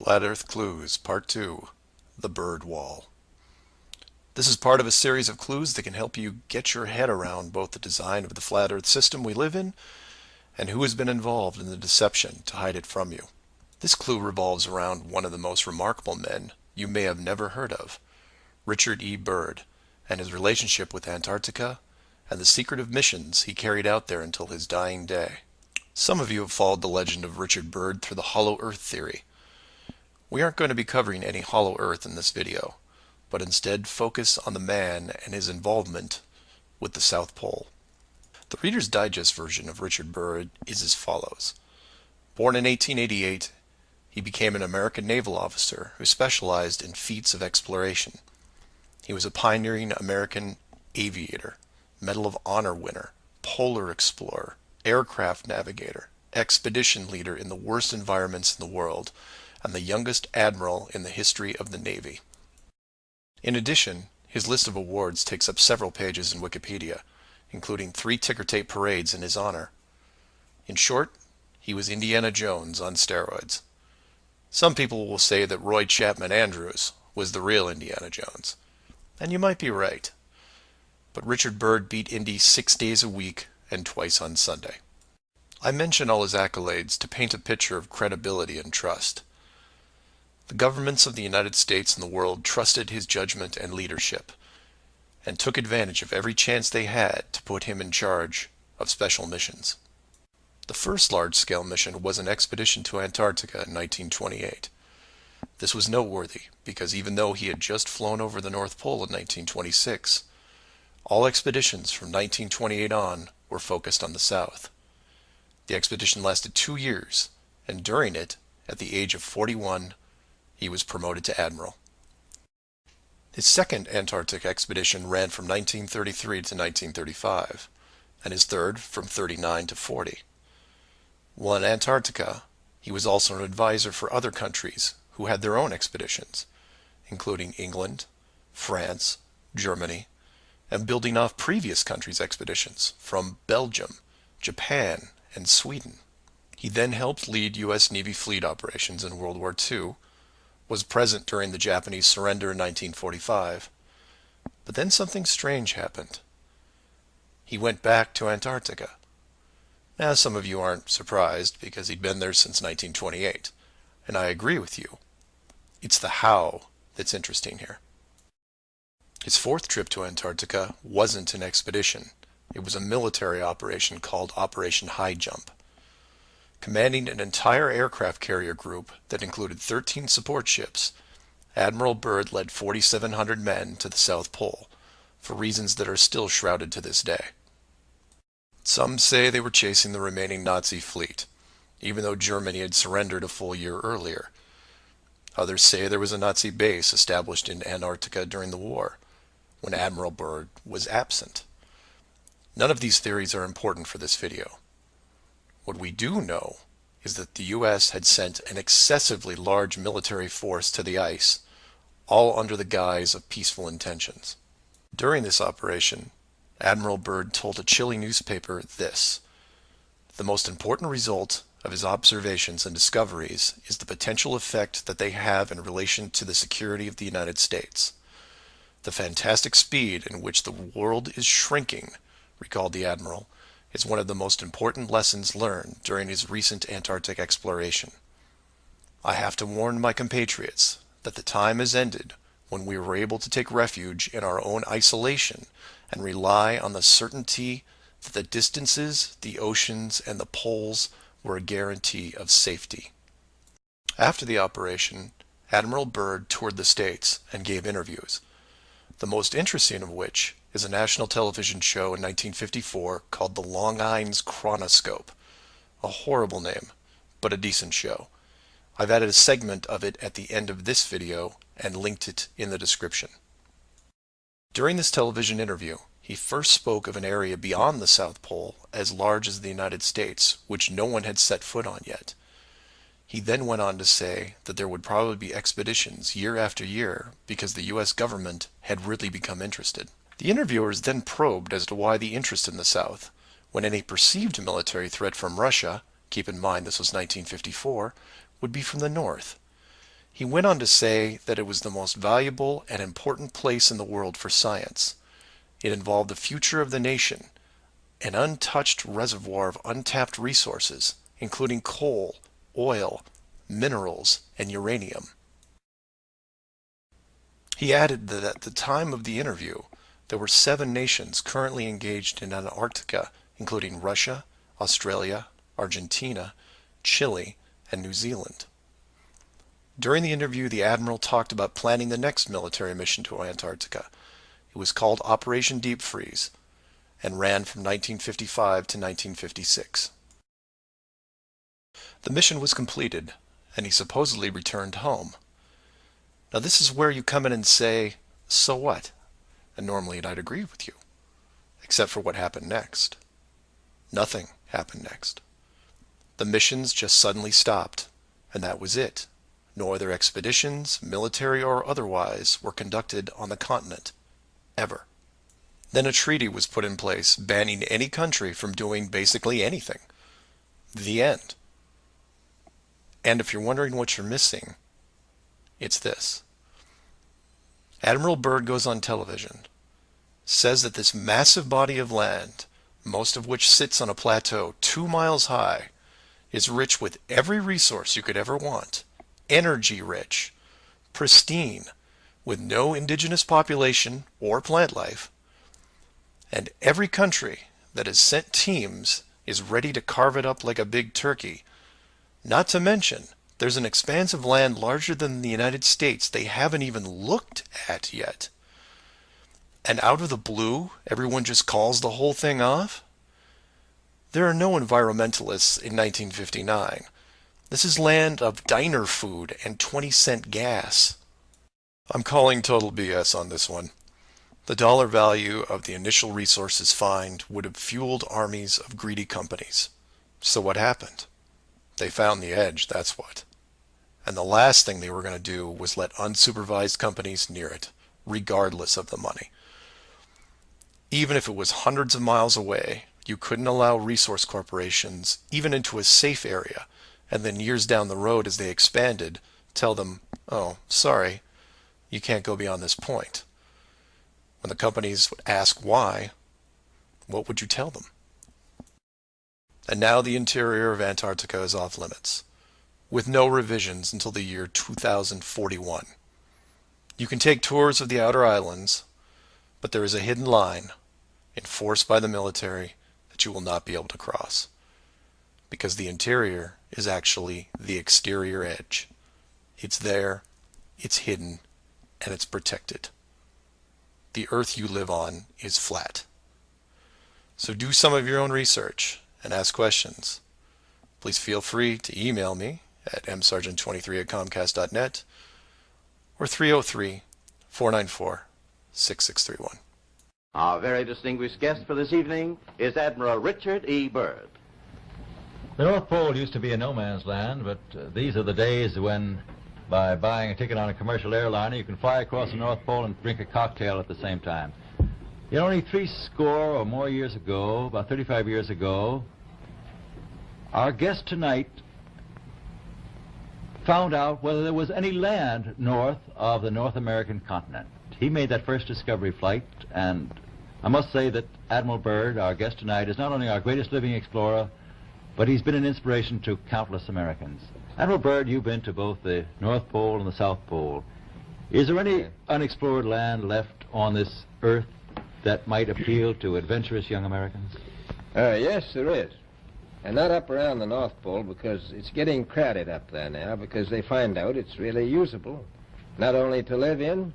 Flat Earth Clues, Part 2, The Byrd Wall. This is part of a series of clues that can help you get your head around both the design of the flat Earth system we live in and who has been involved in the deception to hide it from you. This clue revolves around one of the most remarkable men you may have never heard of, Richard E. Byrd, and his relationship with Antarctica and the secretive missions he carried out there until his dying day. Some of you have followed the legend of Richard Byrd through the hollow Earth theory. We aren't going to be covering any hollow Earth in this video, but instead focus on the man and his involvement with the South Pole. The Reader's Digest version of Richard Byrd is as follows. Born in 1888, he became an American naval officer who specialized in feats of exploration. He was a pioneering American aviator, Medal of Honor winner, polar explorer, aircraft navigator, expedition leader in the worst environments in the world, and the youngest admiral in the history of the Navy. In addition, his list of awards takes up several pages in Wikipedia, including 3 ticker tape parades in his honor. In short, he was Indiana Jones on steroids. Some people will say that Roy Chapman Andrews was the real Indiana Jones, and you might be right. But Richard Byrd beat Indy 6 days a week and twice on Sunday. I mention all his accolades to paint a picture of credibility and trust. The governments of the United States and the world trusted his judgment and leadership, and took advantage of every chance they had to put him in charge of special missions. The first large-scale mission was an expedition to Antarctica in 1928. This was noteworthy because even though he had just flown over the North Pole in 1926, all expeditions from 1928 on were focused on the South. The expedition lasted 2 years, and during it, at the age of 41, he was promoted to admiral. His second Antarctic expedition ran from 1933 to 1935, and his third from 39 to 40. While in Antarctica, he was also an advisor for other countries who had their own expeditions, including England, France, Germany, and building off previous countries' expeditions from Belgium, Japan, and Sweden. He then helped lead U.S. Navy fleet operations in World War II, was present during the Japanese surrender in 1945, but then something strange happened. He went back to Antarctica. Now, some of you aren't surprised because he'd been there since 1928, and I agree with you. It's the how that's interesting here. His fourth trip to Antarctica wasn't an expedition. It was a military operation called Operation High Jump. Commanding an entire aircraft carrier group that included 13 support ships, Admiral Byrd led 4,700 men to the South Pole, for reasons that are still shrouded to this day. Some say they were chasing the remaining Nazi fleet, even though Germany had surrendered a full year earlier. Others say there was a Nazi base established in Antarctica during the war, when Admiral Byrd was absent. None of these theories are important for this video. What we do know is that the U.S. had sent an excessively large military force to the ice, all under the guise of peaceful intentions. During this operation, Admiral Byrd told a Chile newspaper this: "The most important result of his observations and discoveries is the potential effect that they have in relation to the security of the United States. The fantastic speed in which the world is shrinking," recalled the Admiral, "is one of the most important lessons learned during his recent Antarctic exploration. I have to warn my compatriots that the time has ended when we were able to take refuge in our own isolation and rely on the certainty that the distances, the oceans, and the poles were a guarantee of safety." After the operation, Admiral Byrd toured the States and gave interviews, the most interesting of which is a national television show in 1954 called The Longines Chronoscope. A horrible name, but a decent show. I've added a segment of it at the end of this video and linked it in the description. During this television interview, he first spoke of an area beyond the South Pole as large as the United States, which no one had set foot on yet. He then went on to say that there would probably be expeditions year after year because the U.S. government had really become interested. The interviewers then probed as to why the interest in the South, when any perceived military threat from Russia, keep in mind this was 1954, would be from the North. He went on to say that it was the most valuable and important place in the world for science. It involved the future of the nation, an untouched reservoir of untapped resources, including coal, oil, minerals, and uranium. He added that at the time of the interview, there were 7 nations currently engaged in Antarctica, including Russia, Australia, Argentina, Chile, and New Zealand. During the interview, the admiral talked about planning the next military mission to Antarctica. It was called Operation Deep Freeze and ran from 1955 to 1956. The mission was completed, and he supposedly returned home. Now this is where you come in and say, so what? And normally I'd agree with you, except for what happened next. Nothing happened next. The missions just suddenly stopped, and that was it. No other expeditions, military or otherwise, were conducted on the continent, ever. Then a treaty was put in place banning any country from doing basically anything. The end. And if you're wondering what you're missing, it's this. Admiral Byrd goes on television, says that this massive body of land, most of which sits on a plateau 2 miles high, is rich with every resource you could ever want, energy rich, pristine, with no indigenous population or plant life, and every country that has sent teams is ready to carve it up like a big turkey. Not to mention, there's an expanse of land larger than the United States they haven't even looked at yet. And out of the blue, everyone just calls the whole thing off? There are no environmentalists in 1959. This is land of diner food and 20-cent gas. I'm calling total BS on this one. The dollar value of the initial resources find would have fueled armies of greedy companies. So what happened? They found the edge, that's what. And the last thing they were going to do was let unsupervised companies near it, regardless of the money. Even if it was hundreds of miles away, you couldn't allow resource corporations even into a safe area, and then years down the road as they expanded, tell them, oh, sorry, you can't go beyond this point. When the companies would ask why, what would you tell them? And now the interior of Antarctica is off limits, with no revisions until the year 2041. You can take tours of the outer islands, but there is a hidden line enforced by the military that you will not be able to cross, because the interior is actually the exterior edge. It's there, it's hidden, and it's protected. The Earth you live on is flat. So do some of your own research and ask questions. Please feel free to email me at msargent23@comcast.net or 303-494-6631. Our very distinguished guest for this evening is Admiral Richard E. Byrd. The North Pole used to be a no man's land, but these are the days when, by buying a ticket on a commercial airliner, you can fly across the North Pole and drink a cocktail at the same time. You know, only 70 or more years ago, about 35 years ago, our guest tonight found out whether there was any land north of the North American continent. He made that first discovery flight, and I must say that Admiral Byrd, our guest tonight, is not only our greatest living explorer, but he's been an inspiration to countless Americans. Admiral Byrd, you've been to both the North Pole and the South Pole. Is there any unexplored land left on this Earth that might appeal to adventurous young Americans? Yes, there is. And not up around the North Pole, because it's getting crowded up there now, because they find out it's really usable, not only to live in,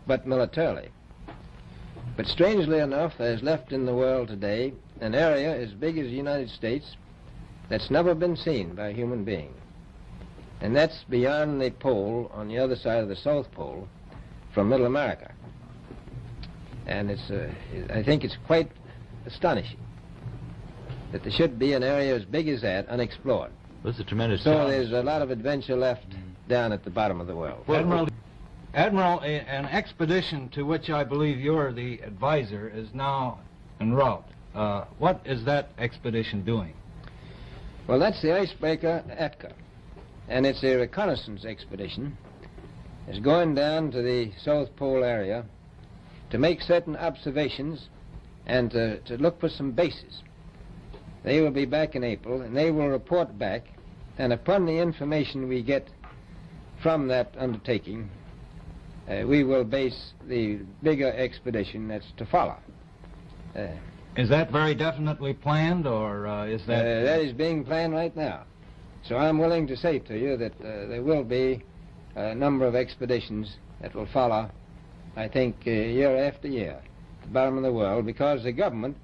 but militarily. But strangely enough, there's left in the world today an area as big as the United States that's never been seen by a human being. And that's beyond the pole on the other side of the South Pole from Middle America. And I think it's quite astonishing that there should be an area as big as that unexplored. This is a tremendous So challenge. there's a lot of adventure left down at the bottom of the world. Admiral, an expedition to which I believe you're the advisor is now en route. What is that expedition doing? Well, that's the icebreaker Atka. and it's a reconnaissance expedition, is going down to the South Pole area to make certain observations and to look for some bases. They will be back in April, and they will report back, and upon the information we get from that undertaking, we will base the bigger expedition that's to follow. Is that very definitely planned, or is that... That is being planned right now. So I'm willing to say to you that there will be a number of expeditions that will follow, I think, year after year, at the bottom of the world, because the government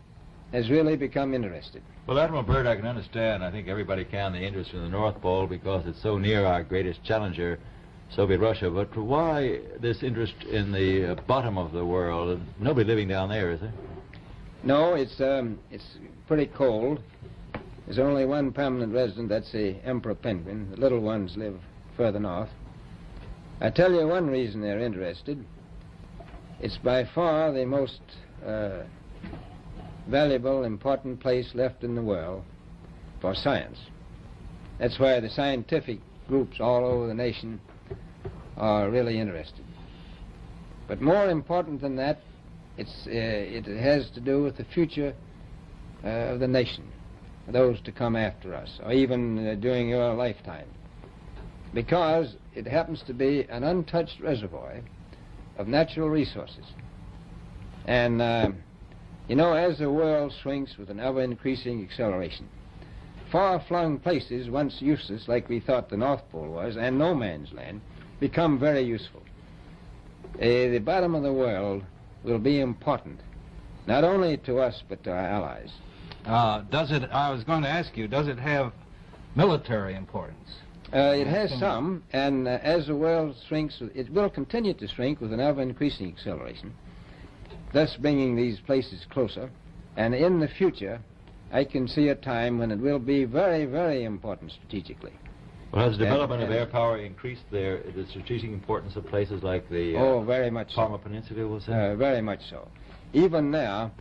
has really become interested. Well, Admiral Byrd, I can understand, I think everybody can, the interest in the North Pole because it's so near our greatest challenger, Soviet Russia. But why this interest in the bottom of the world? Nobody living down there, is there? No, it's pretty cold. There's only one permanent resident, that's the emperor penguin. The little ones live further north. I tell you one reason they're interested. It's by far the most valuable, important place left in the world for science. That's why the scientific groups all over the nation are really interested. But more important than that, it has to do with the future of the nation, those to come after us, or even during your lifetime, because it happens to be an untouched reservoir of natural resources. And you know, as the world shrinks with an ever-increasing acceleration, far-flung places once useless, like we thought the North Pole was, and no man's land, become very useful. The bottom of the world will be important, not only to us, but to our allies. I was going to ask you, does it have military importance? It has some, and as the world shrinks, it will continue to shrink with an ever-increasing acceleration, thus bringing these places closer. And in the future, I can see a time when it will be very, very important strategically. Well, has the development of air power increased the strategic importance of places like the very much Palmer so. Peninsula, we'll say? Very much so. Even now,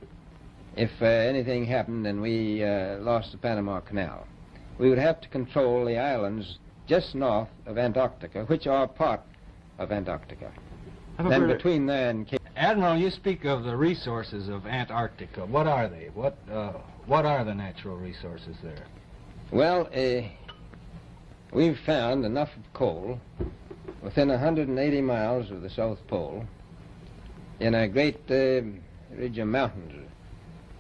if anything happened and we lost the Panama Canal, we would have to control the islands just north of Antarctica, which are part of Antarctica. Then between there and Cape... Admiral, you speak of the resources of Antarctica. What are they? What are the natural resources there? Well, we've found enough of coal within 180 miles of the South Pole in a great ridge of mountains.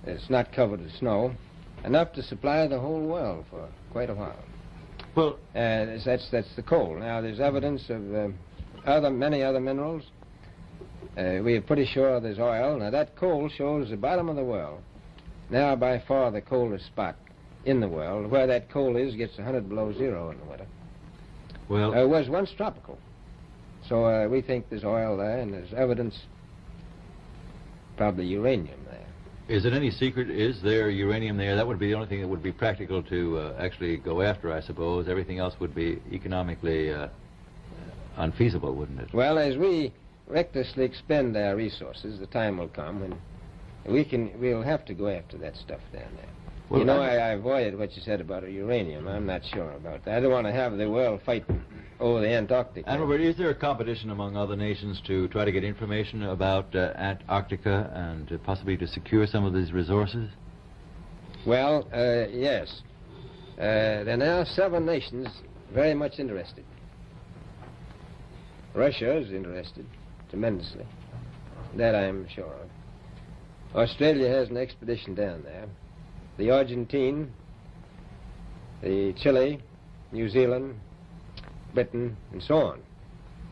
It's not covered with snow, enough to supply the whole world for quite a while. Well, that's the coal. Now, there's evidence of many other minerals. We are pretty sure there's oil. Now, that coal shows the bottom of the world. Now, by far the coldest spot in the world. Where that coal is gets 100 below zero in the winter. Well, it was once tropical. So we think there's oil there, and there's evidence, probably uranium there. is it any secret, is there uranium there? That would be the only thing that would be practical to actually go after, I suppose. Everything else would be economically unfeasible, wouldn't it? Well, as we recklessly expend our resources, the time will come when we'll have to go after that stuff down there. Well, you know, I avoided what you said about uranium. I'm not sure about that. I don't want to have the world fight over the Antarctic. And Robert, is there a competition among other nations to try to get information about Antarctica and possibly to secure some of these resources? Well, yes. There are now 7 nations very much interested. Russia is interested tremendously. That I'm sure of. Australia has an expedition down there. The Argentine, the Chile, New Zealand, Britain, and so on.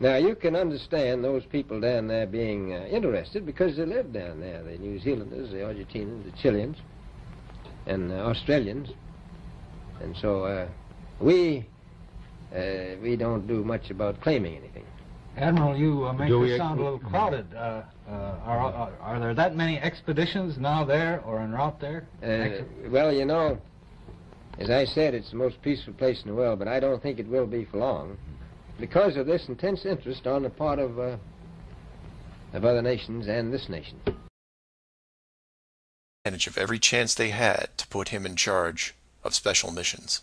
Now, you can understand those people down there being interested because they live down there, the New Zealanders, the Argentinians, the Chileans, and Australians. And so we don't do much about claiming anything. Admiral, you make this sound a little crowded. Are there that many expeditions now there or en route there? Well, you know, as I said, it's the most peaceful place in the world, but I don't think it will be for long because of this intense interest on the part of other nations and this nation. Advantage of every chance they had to put him in charge of special missions.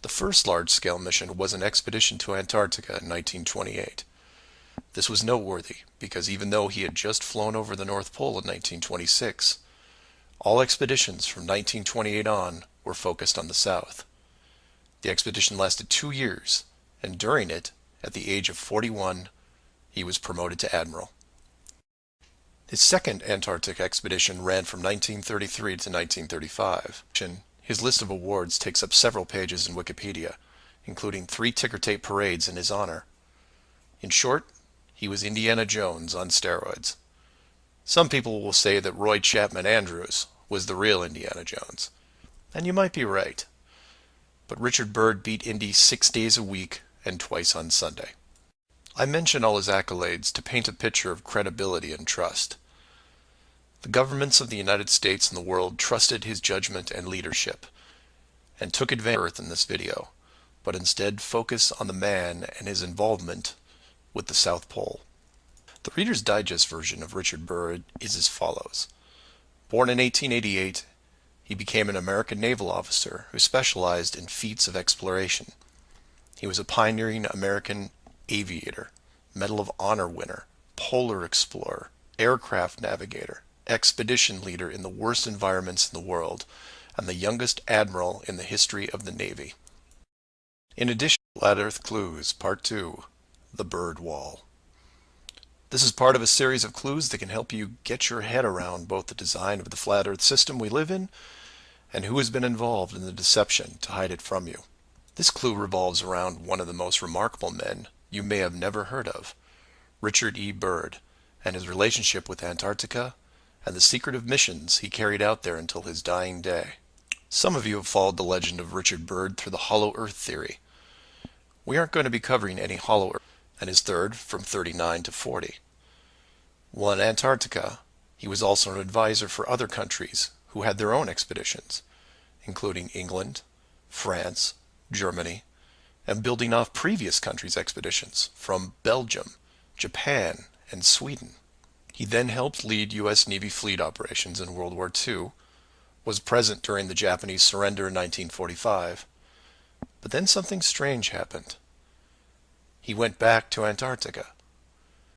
The first large-scale mission was an expedition to Antarctica in 1928. This was noteworthy because even though he had just flown over the North Pole in 1926, all expeditions from 1928 on were focused on the South. The expedition lasted 2 years, and during it, at the age of 41, he was promoted to admiral. His second Antarctic expedition ran from 1933 to 1935. His list of awards takes up several pages in Wikipedia, including 3 ticker tape parades in his honor. In short, he was Indiana Jones on steroids. Some people will say that Roy Chapman Andrews was the real Indiana Jones. And you might be right. But Richard Byrd beat Indy 6 days a week and twice on Sunday. I mention all his accolades to paint a picture of credibility and trust. The governments of the United States and the world trusted his judgment and leadership, and took advantage of Earth in this video, but instead focus on the man and his involvement with the South Pole. The Reader's Digest version of Richard Byrd is as follows. Born in 1888, he became an American naval officer who specialized in feats of exploration. He was a pioneering American aviator, Medal of Honor winner, polar explorer, aircraft navigator, expedition leader in the worst environments in the world, and the youngest admiral in the history of the Navy. In addition, Flat Earth Clues, Part 2, The Byrd Wall. This is part of a series of clues that can help you get your head around both the design of the flat Earth system we live in and who has been involved in the deception to hide it from you. This clue revolves around one of the most remarkable men you may have never heard of, Richard E. Byrd, and his relationship with Antarctica and the secretive missions he carried out there until his dying day. Some of you have followed the legend of Richard Byrd through the hollow earth theory. We aren't going to be covering any hollow earth, and his third from 39 to 40. While in Antarctica, he was also an advisor for other countries who had their own expeditions, including England, France, Germany, and building off previous countries' expeditions from Belgium, Japan, and Sweden. He then helped lead U.S. Navy fleet operations in World War II, was present during the Japanese surrender in 1945, but then something strange happened. He went back to Antarctica,